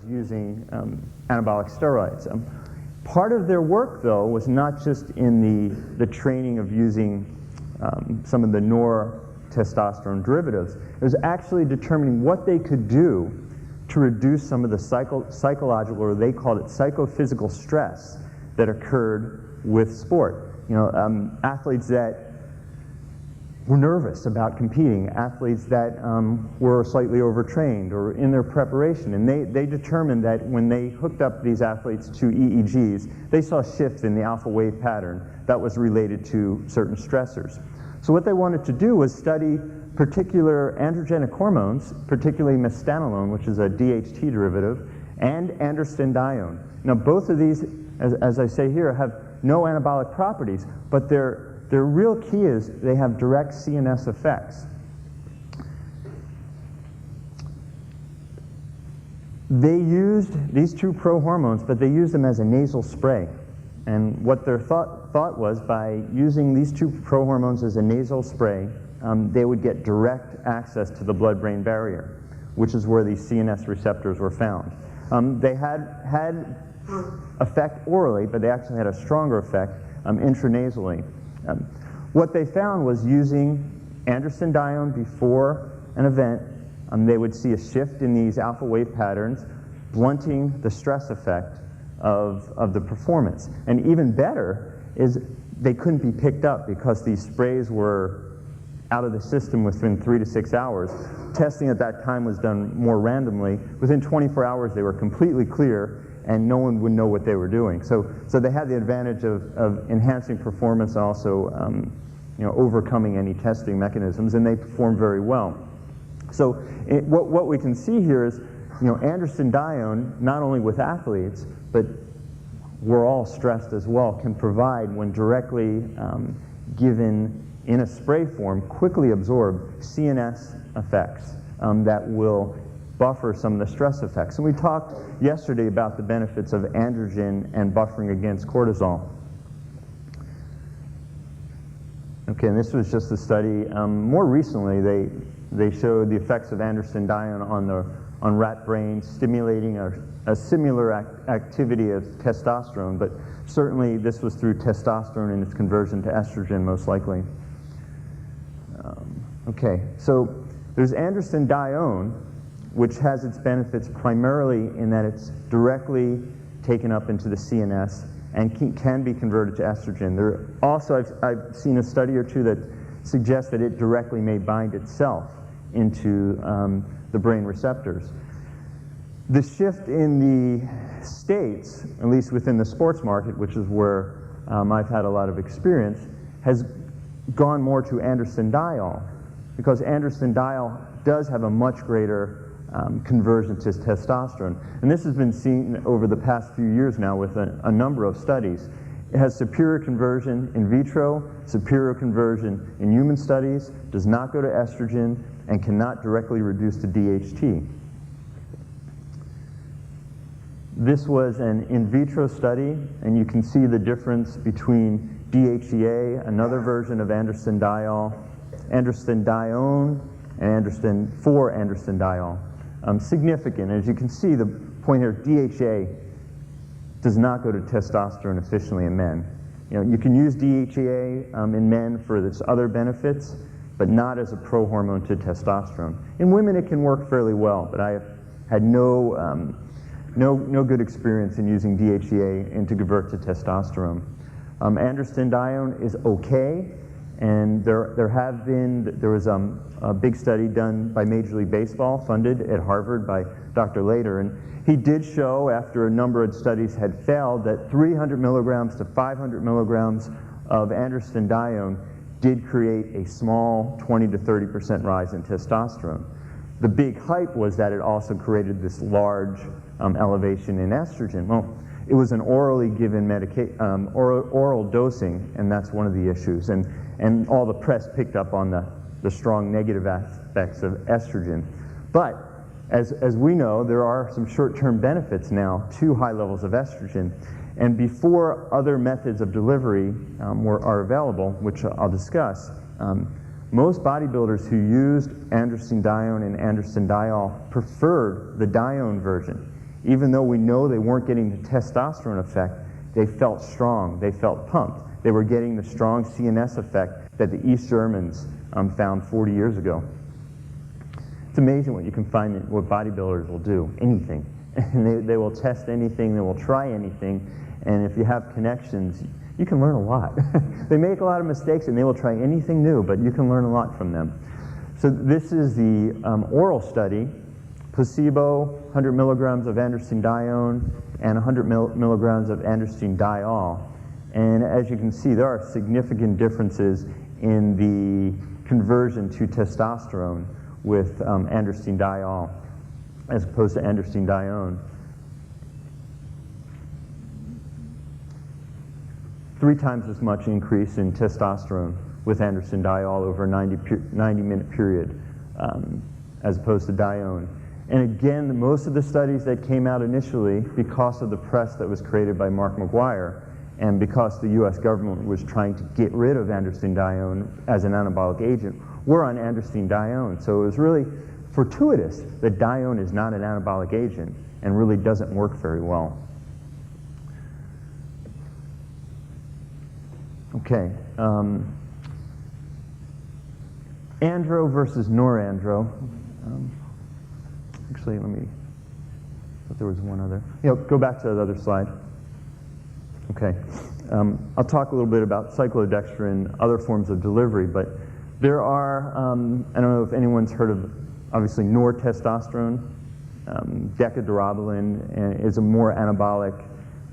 using anabolic steroids. Part of their work, though, was not just in the training of using some of the testosterone derivatives. It was actually determining what they could do to reduce some of the psychological, or they called it psychophysical stress that occurred with sport. You know, athletes that were nervous about competing, athletes that were slightly overtrained or in their preparation, and they determined that when they hooked up these athletes to EEGs, they saw a shift in the alpha wave pattern that was related to certain stressors. So what they wanted to do was study particular androgenic hormones, particularly mestanolone, which is a DHT derivative, and androstenedione. Now both of these, as I say here, have no anabolic properties, but their real key is they have direct CNS effects. They used these two prohormones, but they used them as a nasal spray. And what their thought was, by using these two prohormones as a nasal spray, they would get direct access to the blood-brain barrier, which is where these CNS receptors were found. They had effect orally, but they actually had a stronger effect intranasally. What they found was using androstenedione before an event, they would see a shift in these alpha wave patterns, blunting the stress effect of the performance. And even better is they couldn't be picked up because these sprays were out of the system within 3 to 6 hours. Testing at that time was done more randomly. Within 24 hours they were completely clear, and no one would know what they were doing. So they had the advantage of enhancing performance, also overcoming any testing mechanisms, and they performed very well. So what we can see here is, androstenedione, not only with athletes, but we're all stressed as well, can provide, when directly given in a spray form, quickly absorb CNS effects that will buffer some of the stress effects. And we talked yesterday about the benefits of androgen and buffering against cortisol. Okay, and this was just a study. More recently, they showed the effects of androstenedione on rat brains, stimulating a similar activity as testosterone, but certainly this was through testosterone and its conversion to estrogen, most likely. Okay, so there's androstenedione, which has its benefits primarily in that it's directly taken up into the CNS and can be converted to estrogen. There also, I've seen a study or two that suggests that it directly may bind itself into the brain receptors. The shift in the states, at least within the sports market, which is where I've had a lot of experience, has gone more to androstenediol, because androstenediol does have a much greater conversion to testosterone. And this has been seen over the past few years now with a number of studies. It has superior conversion in vitro, superior conversion in human studies, does not go to estrogen, and cannot directly reduce to DHT. This was an in vitro study, and you can see the difference between DHEA, another version of androstenedione, and androstenediol. Significant. As you can see, the point here, DHEA does not go to testosterone efficiently in men. You can use DHEA in men for its other benefits, but not as a prohormone to testosterone. In women, it can work fairly well, but I have had no good experience in using DHEA and to convert to testosterone. Androstenedione is okay, and there was a big study done by Major League Baseball, funded at Harvard by Dr. Lader, and he did show, after a number of studies had failed, that 300 milligrams to 500 milligrams of androstenedione did create a small 20 to 30% rise in testosterone. The big hype was that it also created this large elevation in estrogen. Well, it was an orally given oral dosing, and that's one of the issues. And all the press picked up on the strong negative aspects of estrogen. But as we know, there are some short-term benefits now to high levels of estrogen. And before other methods of delivery are available, which I'll discuss, most bodybuilders who used androstenedione and androstenediol preferred the dione version. Even though we know they weren't getting the testosterone effect, they felt strong, they felt pumped. They were getting the strong CNS effect that the East Germans found 40 years ago. It's amazing what you can find, what bodybuilders will do, anything. And they will test anything, they will try anything, and if you have connections, you can learn a lot. They make a lot of mistakes and they will try anything new, but you can learn a lot from them. So this is the oral study, placebo, 100 milligrams of androstenedione, and 100 milligrams of androstenediol. And as you can see, there are significant differences in the conversion to testosterone with androstenediol as opposed to androstenedione. 3 times as much increase in testosterone with androstenediol over a 90-minute period as opposed to dione. And again, most of the studies that came out initially, because of the press that was created by Mark McGuire, and because the US government was trying to get rid of androstenedione as an anabolic agent, were on androstenedione. So it was really fortuitous that dione is not an anabolic agent and really doesn't work very well. Okay, andro versus norandro. Actually, let me, but there was one other. Go back to that other slide. Okay, I'll talk a little bit about cyclodextrin, other forms of delivery, but there are, I don't know if anyone's heard of, obviously, nortestosterone. Decadurabolin is a more anabolic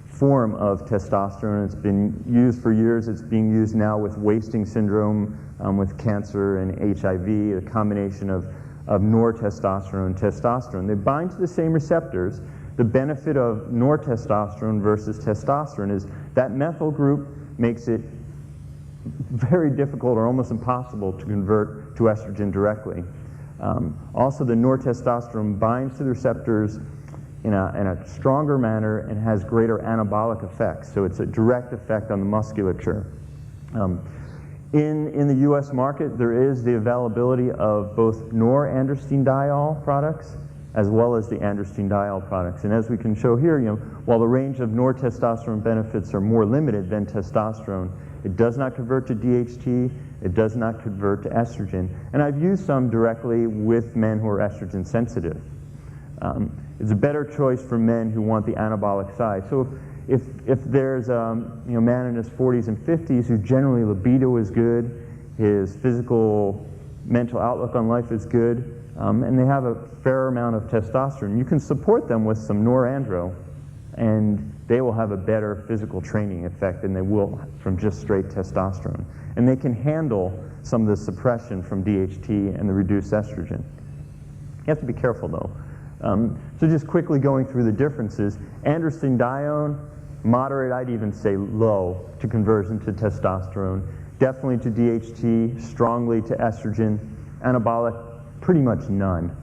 form of testosterone. It's been used for years. It's being used now with wasting syndrome, with cancer and HIV, a combination of nortestosterone and testosterone. They bind to the same receptors. The benefit of nortestosterone versus testosterone is that methyl group makes it very difficult or almost impossible to convert to estrogen directly. Also, the nortestosterone binds to the receptors in a stronger manner and has greater anabolic effects. So it's a direct effect on the musculature. In the US market, there is the availability of both norandrostenediol products as well as the androstenediol products. And as we can show here, while the range of nortestosterone benefits are more limited than testosterone, it does not convert to DHT, it does not convert to estrogen. And I've used some directly with men who are estrogen sensitive. It's a better choice for men who want the anabolic side. So if there's a man in his 40s and 50s who generally libido is good, his physical, mental outlook on life is good, and they have a fair amount of testosterone, you can support them with some norandro, and they will have a better physical training effect than they will from just straight testosterone. And they can handle some of the suppression from DHT and the reduced estrogen. You have to be careful though. So just quickly going through the differences, androstenedione, moderate, I'd even say low to conversion to testosterone, definitely to DHT, strongly to estrogen, anabolic, pretty much none.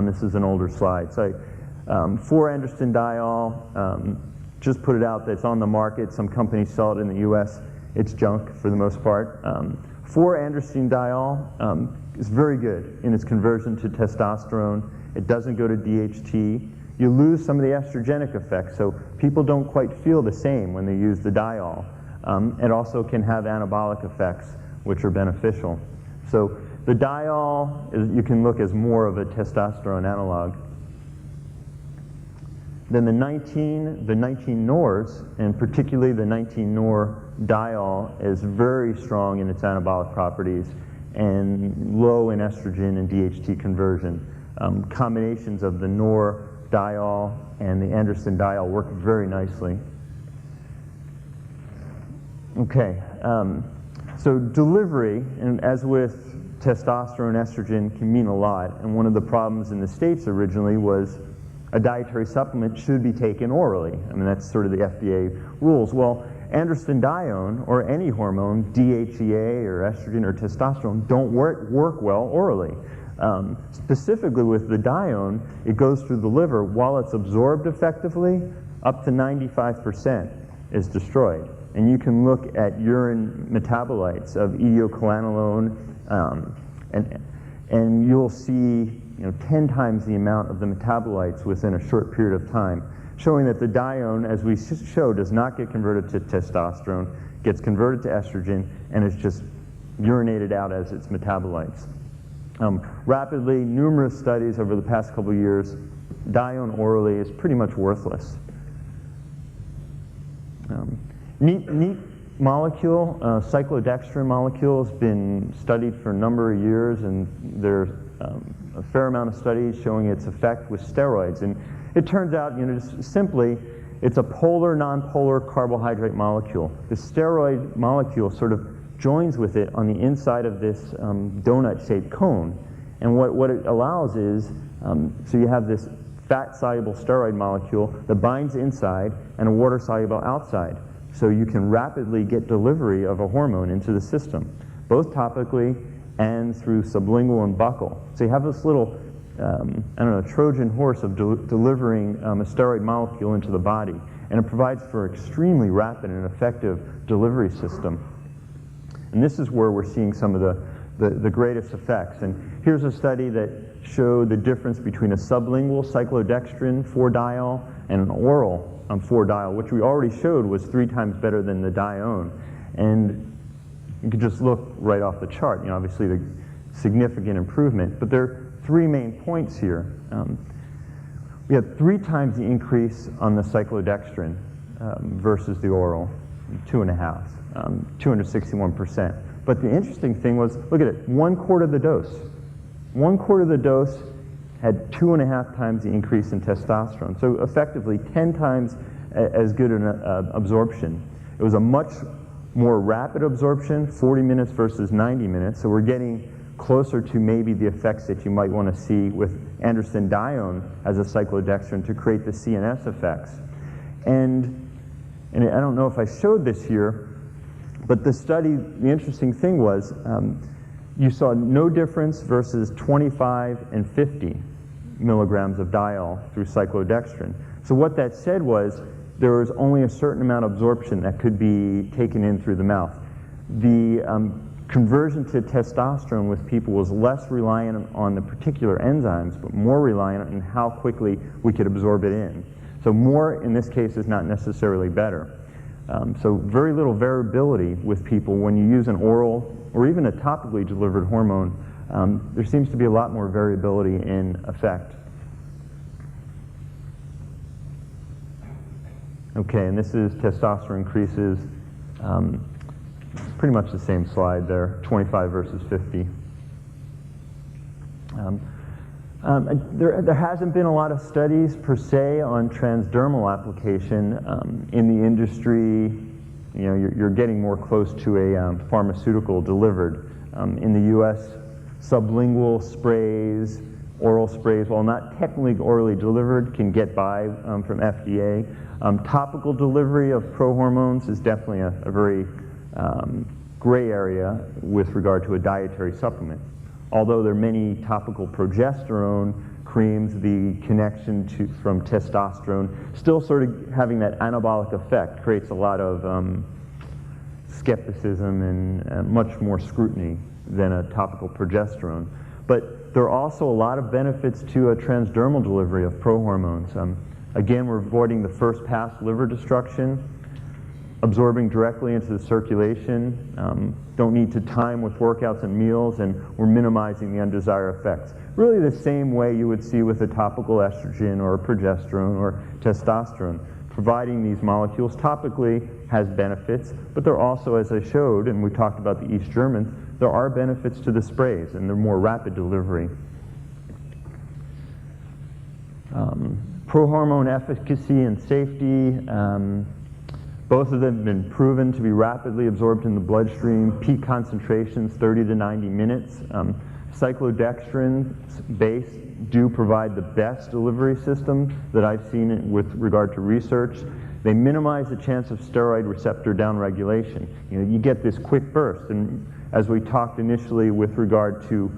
This is an older slide. So for androstenediol, just put it out that it's on the market. Some companies sell it in the US. It's junk for the most part. For androstenediol, it's very good in its conversion to testosterone. It doesn't go to DHT. You lose some of the estrogenic effects, so people don't quite feel the same when they use the diol. It also can have anabolic effects, which are beneficial. So the diol, you can look as more of a testosterone analog. Then the 19 nors, and particularly the 19 nor diol, is very strong in its anabolic properties and low in estrogen and DHT conversion. Combinations of the nor diol and the androstenediol work very nicely. Okay, so delivery, and as with testosterone, estrogen can mean a lot, and one of the problems in the States originally was a dietary supplement should be taken orally. I mean, that's sort of the FDA rules. Well, androstenedione, or any hormone, DHEA or estrogen or testosterone, don't work well orally. Specifically with the dione, it goes through the liver. While it's absorbed effectively, up to 95% is destroyed. And you can look at urine metabolites of etiocholanolone, and you'll see 10 times the amount of the metabolites within a short period of time, showing that the dione, as we showed, does not get converted to testosterone, gets converted to estrogen, and is just urinated out as its metabolites. Rapidly, numerous studies over the past couple of years, dione orally is pretty much worthless. Neat molecule, cyclodextrin molecule, has been studied for a number of years, and there's a fair amount of studies showing its effect with steroids. And it turns out, just simply, it's a polar, non-polar carbohydrate molecule. The steroid molecule sort of joins with it on the inside of this donut-shaped cone. And what it allows is, so you have this fat-soluble steroid molecule that binds inside and a water-soluble outside. So you can rapidly get delivery of a hormone into the system, both topically and through sublingual and buccal. So you have this little, Trojan horse of delivering a steroid molecule into the body. And it provides for extremely rapid and effective delivery system. And this is where we're seeing some of the greatest effects. And here's a study that showed the difference between a sublingual cyclodextrin 4-diol and an oral 4-diol, which we already showed was 3 times better than the dione. And you could just look right off the chart, obviously the significant improvement. But there are 3 main points here. We had 3 times the increase on the cyclodextrin versus the oral, 2.5, 261%. But the interesting thing was, look at it, 1/4 of the dose. 1/4 of the dose had 2.5 times the increase in testosterone. So effectively 10 times as good an absorption. It was a much more rapid absorption, 40 minutes versus 90 minutes. So we're getting closer to maybe the effects that you might want to see with androstenedione as a cyclodextrin to create the CNS effects. And I don't know if I showed this here, but the study, the interesting thing was, you saw no difference versus 25 and 50 milligrams of diol through cyclodextrin. So what that said was there was only a certain amount of absorption that could be taken in through the mouth. The conversion to testosterone with people was less reliant on the particular enzymes, but more reliant on how quickly we could absorb it in. So more in this case is not necessarily better. So very little variability with people when you use an oral or even a topically delivered hormone. There seems to be a lot more variability in effect. Okay, and this is testosterone increases. Pretty much the same slide there, 25 versus 50. There hasn't been a lot of studies per se on transdermal application in the industry. You're getting more close to a pharmaceutical delivered. In the U.S., sublingual sprays, oral sprays, while not technically orally delivered, can get by from FDA. Topical delivery of prohormones is definitely a very gray area with regard to a dietary supplement. Although there are many topical progesterone creams, the connection from testosterone still sort of having that anabolic effect creates a lot of skepticism and much more scrutiny than a topical progesterone. But there are also a lot of benefits to a transdermal delivery of prohormones. Again, we're avoiding the first pass liver destruction, absorbing directly into the circulation, don't need to time with workouts and meals, and we're minimizing the undesired effects. Really the same way you would see with a topical estrogen or a progesterone or testosterone. Providing these molecules topically has benefits, but there are also, as I showed, and we talked about the East Germans, there are benefits to the sprays, and they're more rapid delivery. Prohormone efficacy and safety. Both of them have been proven to be rapidly absorbed in the bloodstream, peak concentrations 30 to 90 minutes. Cyclodextrin-based do provide the best delivery system that I've seen with regard to research. They minimize the chance of steroid receptor downregulation. You get this quick burst, and as we talked initially with regard to,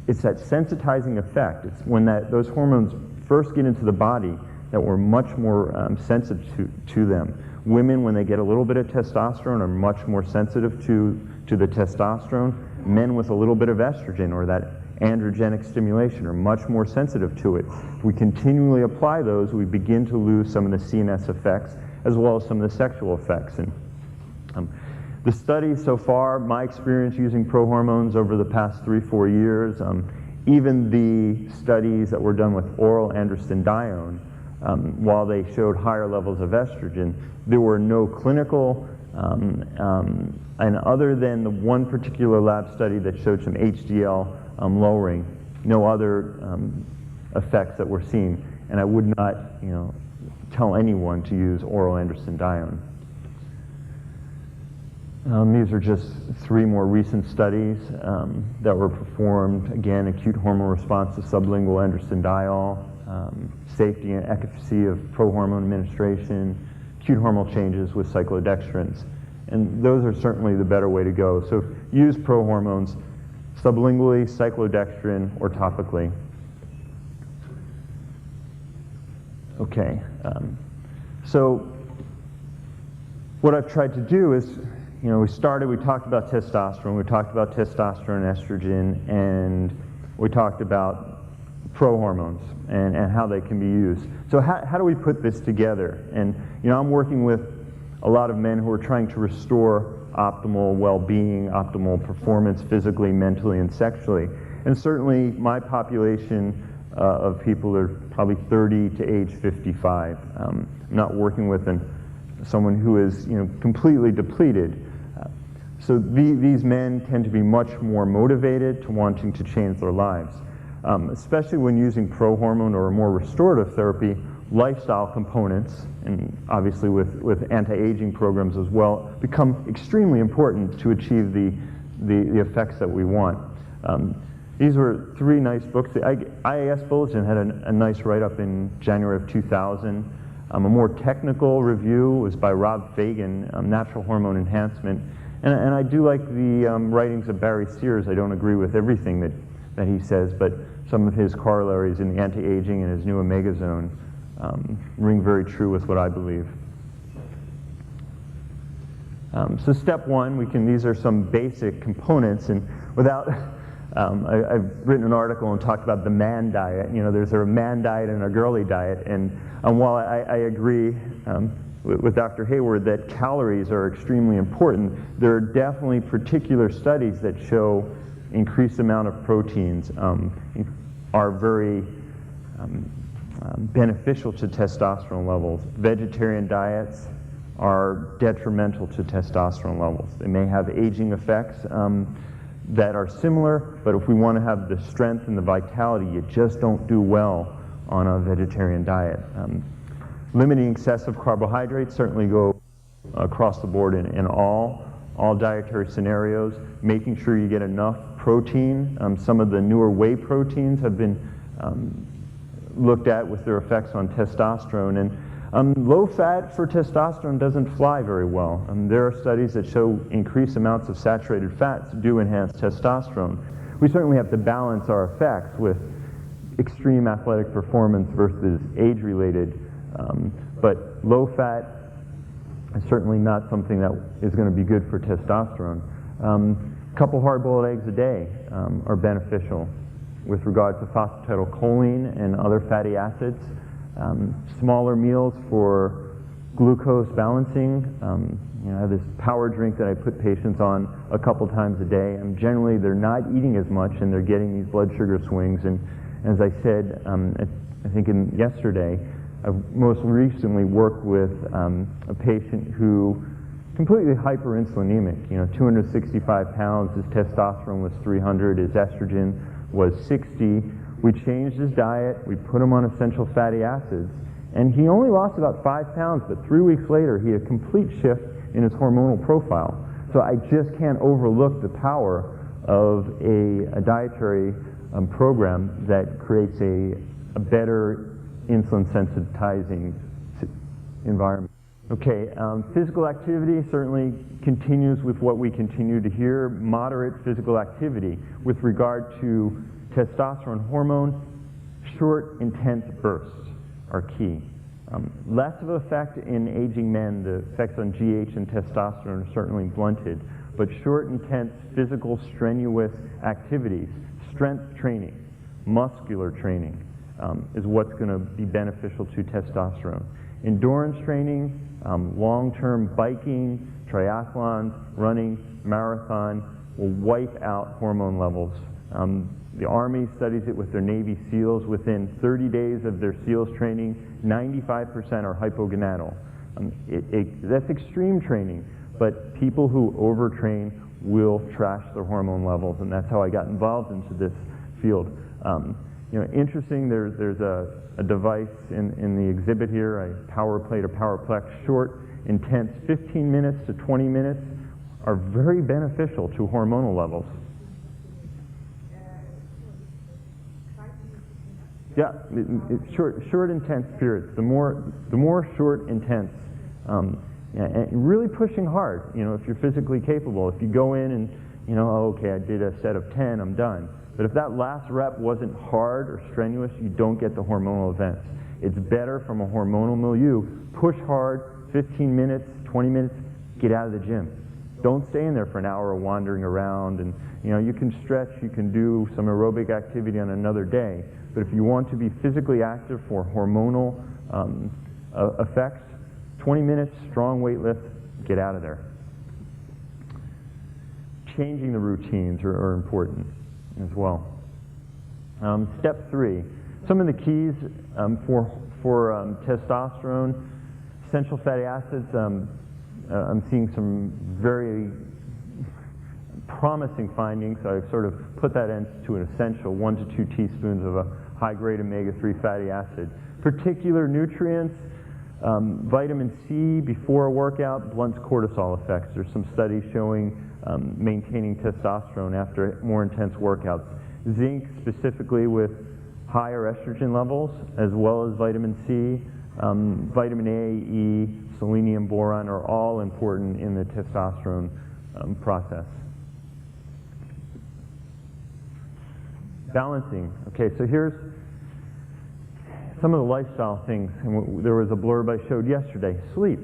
it's that sensitizing effect. It's when those hormones first get into the body that we're much more sensitive to them. Women, when they get a little bit of testosterone, are much more sensitive to the testosterone. Men with a little bit of estrogen or that androgenic stimulation, are much more sensitive to it. If we continually apply those, we begin to lose some of the CNS effects as well as some of the sexual effects. And the studies so far, my experience using prohormones over the past 3-4 years, even the studies that were done with oral androstenedione, while they showed higher levels of estrogen, there were no clinical, and other than the one particular lab study that showed some HDL lowering, no other effects that were seen. And I would not, tell anyone to use oral androstenedione. These are just 3 more recent studies that were performed. Again, acute hormone response to sublingual androstenediol, safety and efficacy of prohormone administration, acute hormonal changes with cyclodextrins. And those are certainly the better way to go. So use prohormones sublingually, cyclodextrin, or topically. Okay, so what I've tried to do is, we talked about testosterone, we talked about testosterone, estrogen, and we talked about prohormones and how they can be used. So how do we put this together? And I'm working with a lot of men who are trying to restore optimal well-being, optimal performance physically, mentally, and sexually. And certainly my population of people are probably 30 to age 55. I'm not working with someone who is completely depleted. So these men tend to be much more motivated to wanting to change their lives. Especially when using prohormone or a more restorative therapy, lifestyle components, and obviously with anti-aging programs as well, become extremely important to achieve the effects that we want. These were 3 nice books. The IAS Bulletin had a nice write-up in January of 2000. A more technical review was by Rob Fagan, Natural Hormone Enhancement. And I do like the writings of Barry Sears. I don't agree with everything that he says, but some of his corollaries in the anti-aging and his new Omega Zone ring very true with what I believe. So step 1, these are some basic components, and without, I've written an article and talked about the man diet. There's a man diet and a girly diet, and while I agree with Dr. Hayward that calories are extremely important, there are definitely particular studies that show increased amount of proteins are very beneficial to testosterone levels. Vegetarian diets are detrimental to testosterone levels. They may have aging effects that are similar, but if we want to have the strength and the vitality, you just don't do well on a vegetarian diet. Limiting excessive carbohydrates certainly go across the board in all dietary scenarios. Making sure you get enough protein. Some of the newer whey proteins have been looked at with their effects on testosterone. And low fat for testosterone doesn't fly very well. There are studies that show increased amounts of saturated fats do enhance testosterone. We certainly have to balance our effects with extreme athletic performance versus age-related. But low fat is certainly not something that is going to be good for testosterone. A couple hard-boiled eggs a day are beneficial with regard to phosphatidylcholine and other fatty acids. Smaller meals for glucose balancing. I have this power drink that I put patients on a couple times a day, and generally they're not eating as much and they're getting these blood sugar swings. And as I said, I think yesterday, I've most recently worked with a patient who completely hyperinsulinemic, 265 pounds, his testosterone was 300, his estrogen was 60. We changed his diet, we put him on essential fatty acids, and he only lost about 5 pounds, but 3 weeks later he had a complete shift in his hormonal profile. So I just can't overlook the power of a dietary program that creates a better insulin sensitizing environment. Okay, physical activity certainly continues with what we continue to hear. Moderate physical activity with regard to testosterone hormone, short, intense bursts are key. Less of an effect in aging men. The effects on GH and testosterone are certainly blunted, but short, intense, physical, strenuous activities strength training, muscular training is what's going to be beneficial to testosterone. Endurance training, long-term biking, triathlons, running, marathon will wipe out hormone levels. The Army studies it with their Navy SEALs. Within 30 days of their SEALs training, 95% are hypogonadal. That's extreme training, but people who overtrain will trash their hormone levels, and that's how I got involved into this field. Interesting, there's a device in the exhibit here, a power plate or powerplex, short, intense, 15 minutes to 20 minutes are very beneficial to hormonal levels. Yeah, short, intense periods. The more short, intense, and really pushing hard. If you're physically capable, if you go in and okay, I did a set of 10, I'm done. But if that last rep wasn't hard or strenuous, you don't get the hormonal events. It's better from a hormonal milieu. Push hard, 15 minutes, 20 minutes, get out of the gym. Don't stay in there for an hour wandering around. And you can stretch, you can do some aerobic activity on another day. But if you want to be physically active for hormonal effects, 20 minutes, strong weight lift, get out of there. Changing the routines are important as well. Step 3, some of the keys for testosterone, essential fatty acids. I'm seeing some very promising findings. So I've sort of put that into an essential 1 to 2 teaspoons of a high-grade omega-3 fatty acid. Particular nutrients, vitamin C before a workout blunts cortisol effects. There's some studies showing maintaining testosterone after more intense workouts. Zinc specifically with higher estrogen levels, as well as vitamin C, vitamin A, E, selenium, boron are all important in the testosterone process. Balancing. Okay, so here's some of the lifestyle things. And there was a blurb I showed yesterday. Sleep.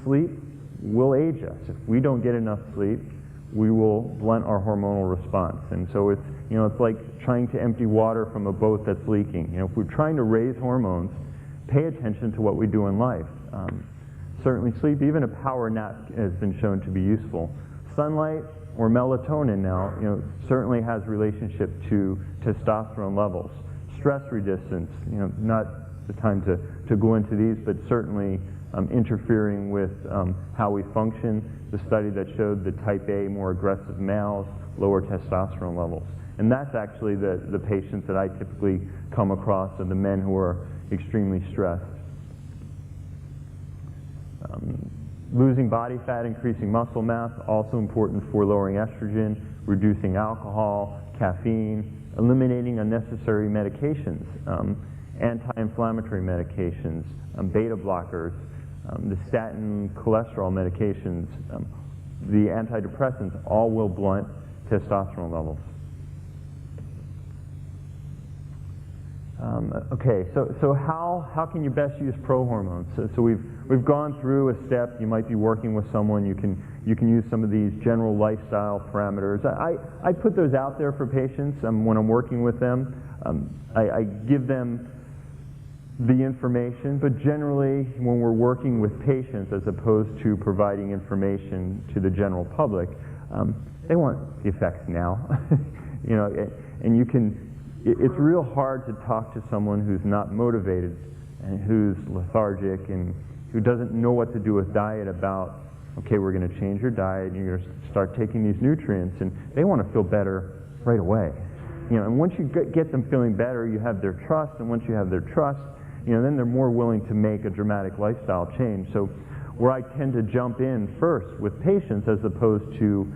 Sleep will age us. If we don't get enough sleep, we will blunt our hormonal response. And so it's like trying to empty water from a boat that's leaking. If we're trying to raise hormones, pay attention to what we do in life. Certainly sleep, even a power nap has been shown to be useful. Sunlight or melatonin now, certainly has relationship to testosterone levels. Stress resistance, not the time to go into these, but certainly interfering with how we function. The study that showed the type A, more aggressive males, lower testosterone levels. And that's actually the patients that I typically come across, are the men who are extremely stressed. Losing body fat, increasing muscle mass, also important for lowering estrogen, reducing alcohol, caffeine, eliminating unnecessary medications, anti-inflammatory medications, beta blockers, the statin cholesterol medications, the antidepressants, all will blunt testosterone levels. Okay, so how can you best use prohormones? So we've gone through a step. You might be working with someone. You can use some of these general lifestyle parameters. I put those out there for patients when I'm working with them. I give them the information, but generally when we're working with patients as opposed to providing information to the general public, they want the effects now. And you can. It's real hard to talk to someone who's not motivated and who's lethargic and who doesn't know what to do with diet about, okay, we're going to change your diet and you're going to start taking these nutrients, and they want to feel better right away. And once you get them feeling better, you have their trust, and once you have their trust, then they're more willing to make a dramatic lifestyle change. So where I tend to jump in first with patients as opposed to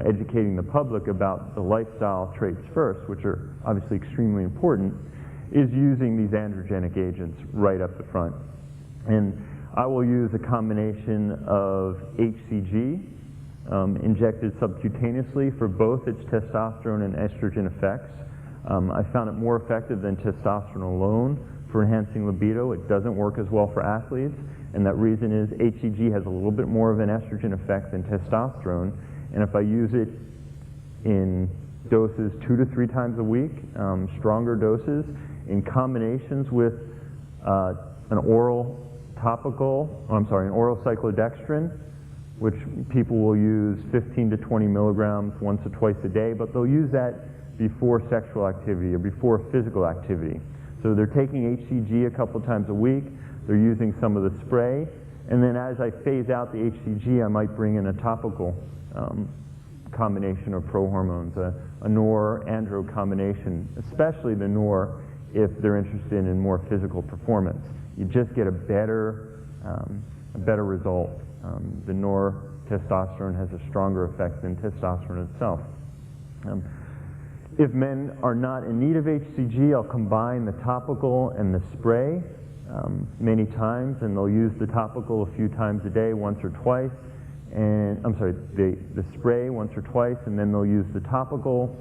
educating the public about the lifestyle traits first, which are obviously extremely important, is using these androgenic agents right up the front. And I will use a combination of HCG injected subcutaneously for both its testosterone and estrogen effects. I found it more effective than testosterone alone for enhancing libido. It doesn't work as well for athletes, and that reason is HCG has a little bit more of an estrogen effect than testosterone. And if I use it in doses 2 to 3 times a week, stronger doses, in combinations with an oral cyclodextrin, which people will use 15 to 20 milligrams once or twice a day, but they'll use that before sexual activity or before physical activity. So they're taking HCG a couple times a week, they're using some of the spray, and then as I phase out the HCG, I might bring in a topical combination of prohormones, a NOR-andro combination, especially the NOR if they're interested in more physical performance. You just get a better result. The nortestosterone has a stronger effect than testosterone itself. If men are not in need of HCG, I'll combine the topical and the spray many times, and they'll use the topical a few times a day, once or twice, and the spray once or twice, and then they'll use the topical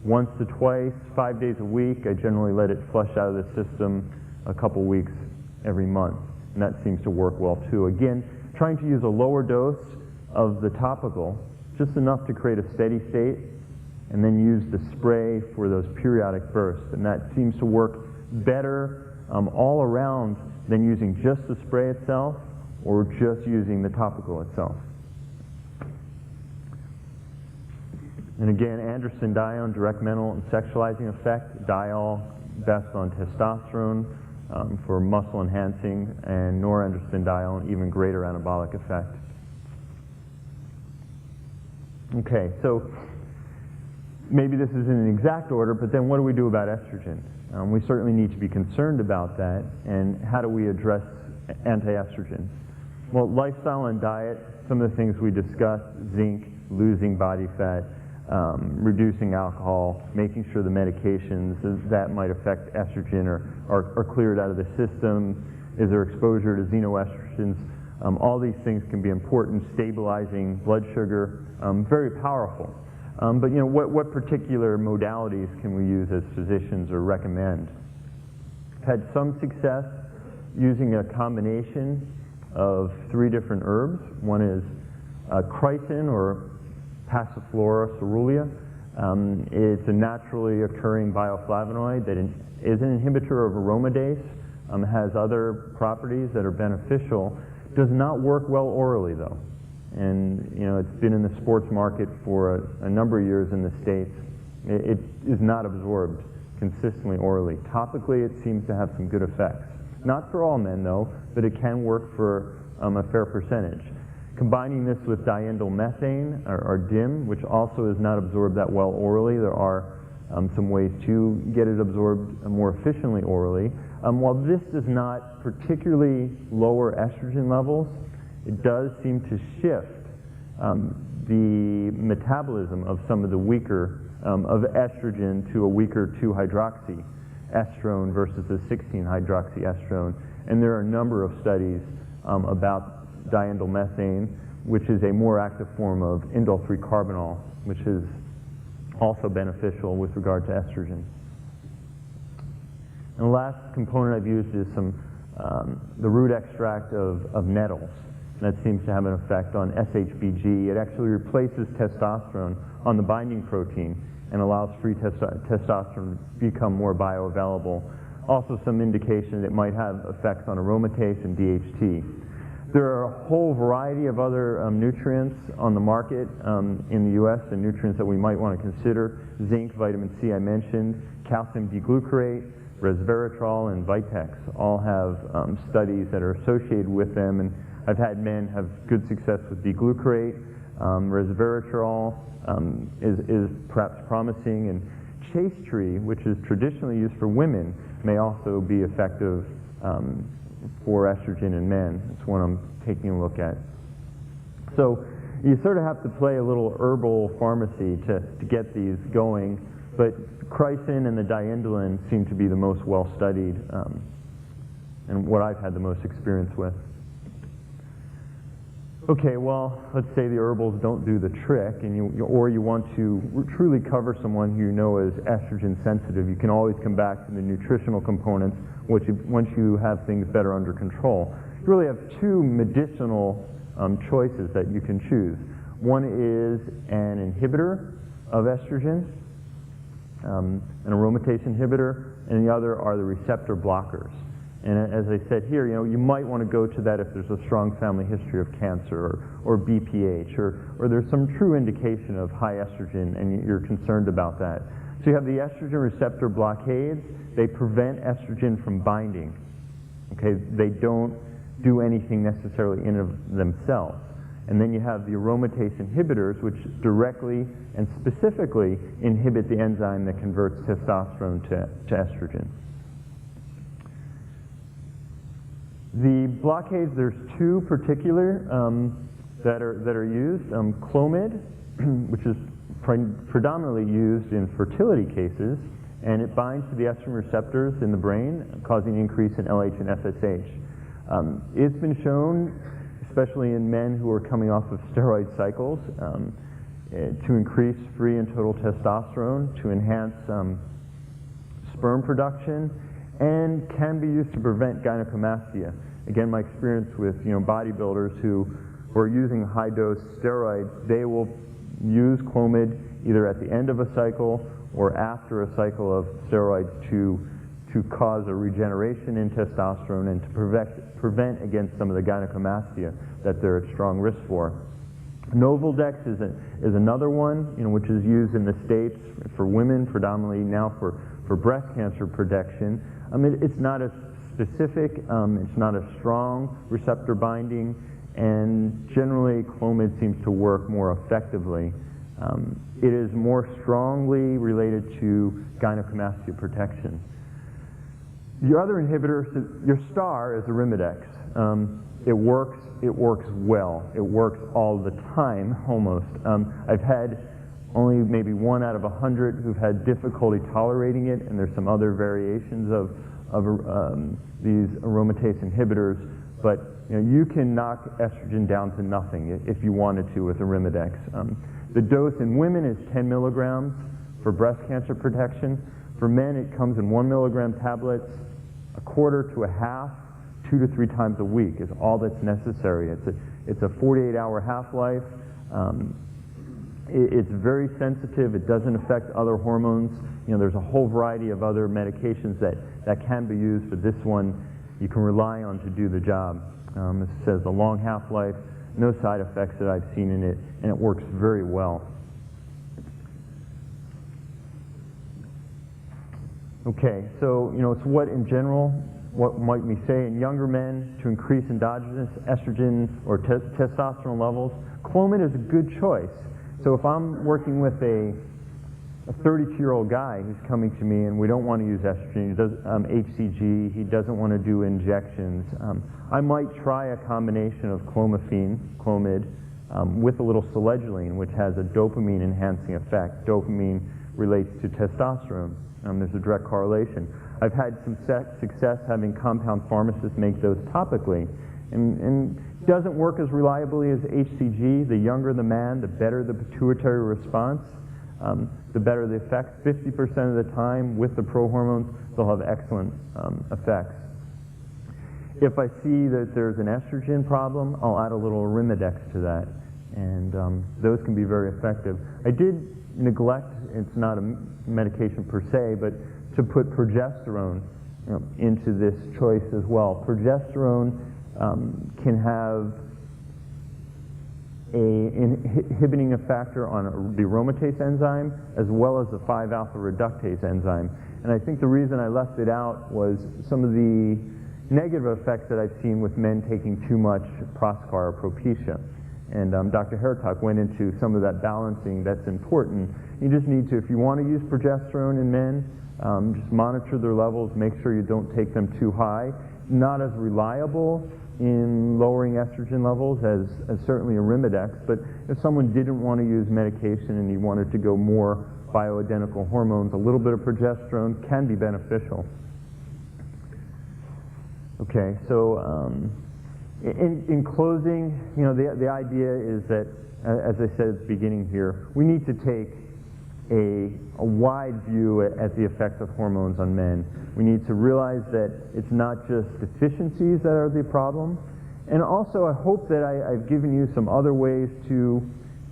once to twice, 5 days a week. I generally let it flush out of the system a couple weeks every month, and that seems to work well too. Again, trying to use a lower dose of the topical, just enough to create a steady state, and then use the spray for those periodic bursts, and that seems to work better all around than using just the spray itself or just using the topical itself. And again, androstenedione, direct mental and sexualizing effect, diol, best on testosterone for muscle enhancing, and norandrostenedione, even greater anabolic effect. Okay, so maybe this isn't in exact order, but then what do we do about estrogen? We certainly need to be concerned about that, and how do we address anti-estrogen? Well, lifestyle and diet, some of the things we discussed, zinc, losing body fat, reducing alcohol, making sure the medications that might affect estrogen are cleared out of the system. Is there exposure to xenoestrogens? All these things can be important, stabilizing blood sugar, very powerful. But what particular modalities can we use as physicians or recommend? I've had some success using a combination of 3 different herbs. One is chrysin, or Passiflora caerulea. It's a naturally occurring bioflavonoid that is an inhibitor of aromatase, has other properties that are beneficial, does not work well orally though. And it's been in the sports market for a number of years in the States. It is not absorbed consistently orally. Topically, it seems to have some good effects. Not for all men though, but it can work for a fair percentage. Combining this with diindolylmethane, or DIM, which also is not absorbed that well orally, there are some ways to get it absorbed more efficiently orally. While this does not particularly lower estrogen levels, it does seem to shift the metabolism of some of the weaker, of estrogen to a weaker 2-hydroxyestrone versus the 16-hydroxyestrone. And there are a number of studies about diindolylmethane, which is a more active form of indole-3-carbinol, which is also beneficial with regard to estrogen. And the last component I've used is the root extract of nettles. And that seems to have an effect on SHBG. It actually replaces testosterone on the binding protein and allows free testosterone to become more bioavailable. Also some indication that it might have effects on aromatase and DHT. There are a whole variety of other nutrients on the market in the U.S., and nutrients that we might want to consider. Zinc, vitamin C I mentioned, calcium D-glucarate, resveratrol, and Vitex all have studies that are associated with them, and I've had men have good success with D-glucarate. Resveratrol is perhaps promising, and chaste tree, which is traditionally used for women, may also be effective for estrogen in men. It's one I'm taking a look at. So you sort of have to play a little herbal pharmacy to get these going, but chrysin and the diindolin seem to be the most well-studied and what I've had the most experience with. Okay, well, let's say the herbals don't do the trick, and you want to truly cover someone who you know is estrogen sensitive. You can always come back to the nutritional components once you have things better under control. You really have 2 medicinal choices that you can choose. One is an inhibitor of estrogen, an aromatase inhibitor, and the other are the receptor blockers. And as I said here, you might want to go to that if there's a strong family history of cancer or BPH, or there's some true indication of high estrogen and you're concerned about that. So you have the estrogen receptor blockades. They prevent estrogen from binding. Okay, they don't do anything necessarily in of themselves. And then you have the aromatase inhibitors, which directly and specifically inhibit the enzyme that converts testosterone to estrogen. The blockades, there's two particular that are used. Clomid, which is predominantly used in fertility cases, and it binds to the estrogen receptors in the brain, causing an increase in LH and FSH. It's been shown, especially in men who are coming off of steroid cycles, to increase free and total testosterone, to enhance sperm production, and can be used to prevent gynecomastia. Again, my experience with bodybuilders who are using high-dose steroids, they will use Clomid either at the end of a cycle or after a cycle of steroids to cause a regeneration in testosterone and to prevent against some of the gynecomastia that they're at strong risk for. Novaldex is another one, which is used in the States for women, predominantly now for breast cancer protection. It's not as specific, it's not as strong receptor binding, and generally Clomid seems to work more effectively. It is more strongly related to gynecomastia protection. The other inhibitor, your star, is Arimidex. It works well. It works all the time, almost. I've had only maybe 1 out of 100 who've had difficulty tolerating it, and there's some other variations of these aromatase inhibitors, but you can knock estrogen down to nothing if you wanted to with Arimidex. The dose in women is 10 milligrams for breast cancer protection. For men, it comes in 1 milligram tablets, a quarter to a half, 2 to 3 times a week is all that's necessary. It's a 48-hour half-life. It's very sensitive. It doesn't affect other hormones. There's a whole variety of other medications that can be used, but this one you can rely on to do the job. It says a long half-life, no side effects that I've seen in it, and it works very well. Okay, so it's what in general, what might we say in younger men to increase endogenous estrogen or testosterone levels? Clomid is a good choice. So if I'm working with a 32-year-old guy who's coming to me and we don't want to use estrogen, he does HCG, he doesn't want to do injections, I might try a combination of Clomid, with a little selegiline, which has a dopamine-enhancing effect. Dopamine relates to testosterone. There's a direct correlation. I've had some success having compound pharmacists make those topically, and doesn't work as reliably as HCG. The younger the man, the better the pituitary response, the better the effects. 50% of the time with the prohormones, they'll have excellent effects. If I see that there's an estrogen problem, I'll add a little Arimidex to that, and those can be very effective. I did neglect, it's not a medication per se, but to put progesterone into this choice as well. Progesterone can have an inhibiting effector on the aromatase enzyme as well as the 5-alpha reductase enzyme. And I think the reason I left it out was some of the negative effects that I've seen with men taking too much Proscar or Propecia. And Dr. Hertog went into some of that balancing that's important. You just need to, if you want to use progesterone in men, just monitor their levels, make sure you don't take them too high. Not as reliable in lowering estrogen levels as certainly Arimidex, but if someone didn't want to use medication and you wanted to go more bioidentical hormones, a little bit of progesterone can be beneficial. Okay, so in closing, the idea is that, as I said at the beginning here, we need to take a wide view at the effects of hormones on men. We need to realize that it's not just deficiencies that are the problem. And also, I hope that I've given you some other ways to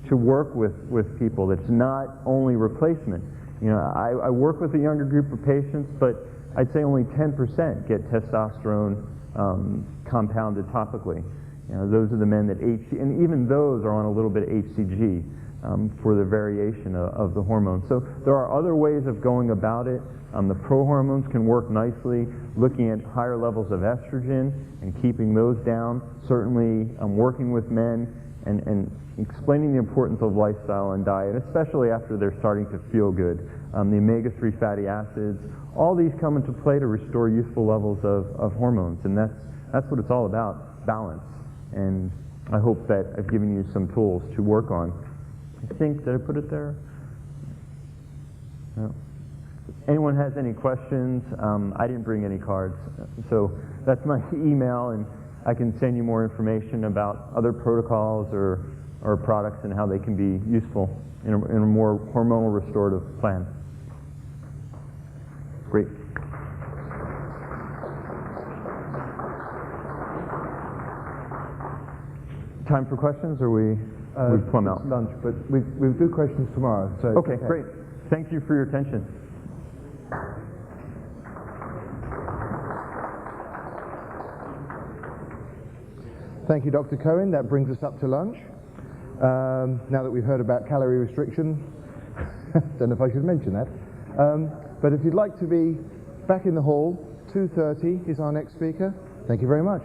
to work with people that's not only replacement. You know, I work with a younger group of patients, but I'd say only 10% get testosterone compounded topically. You know, those are the men that and even those are on a little bit of HCG for the variation of the hormone. So there are other ways of going about it. The prohormones can work nicely, looking at higher levels of estrogen and keeping those down. Certainly working with men and explaining the importance of lifestyle and diet, especially after they're starting to feel good. The omega-3 fatty acids, all these come into play to restore youthful levels of hormones, and that's what it's all about, balance. And I hope that I've given you some tools to work on. I think, did I put it there? No. Anyone has any questions? I didn't bring any cards, so that's my email, and I can send you more information about other protocols or products and how they can be useful in a more hormonal restorative plan. Great. Time for questions, or we've plumb out? Lunch, but we'll do questions tomorrow. So okay, great. Thank you for your attention. Thank you, Dr. Cohen. That brings us up to lunch. Now that we've heard about calorie restriction, don't know if I should mention that. But if you'd like to be back in the hall, 2:30 is our next speaker. Thank you very much.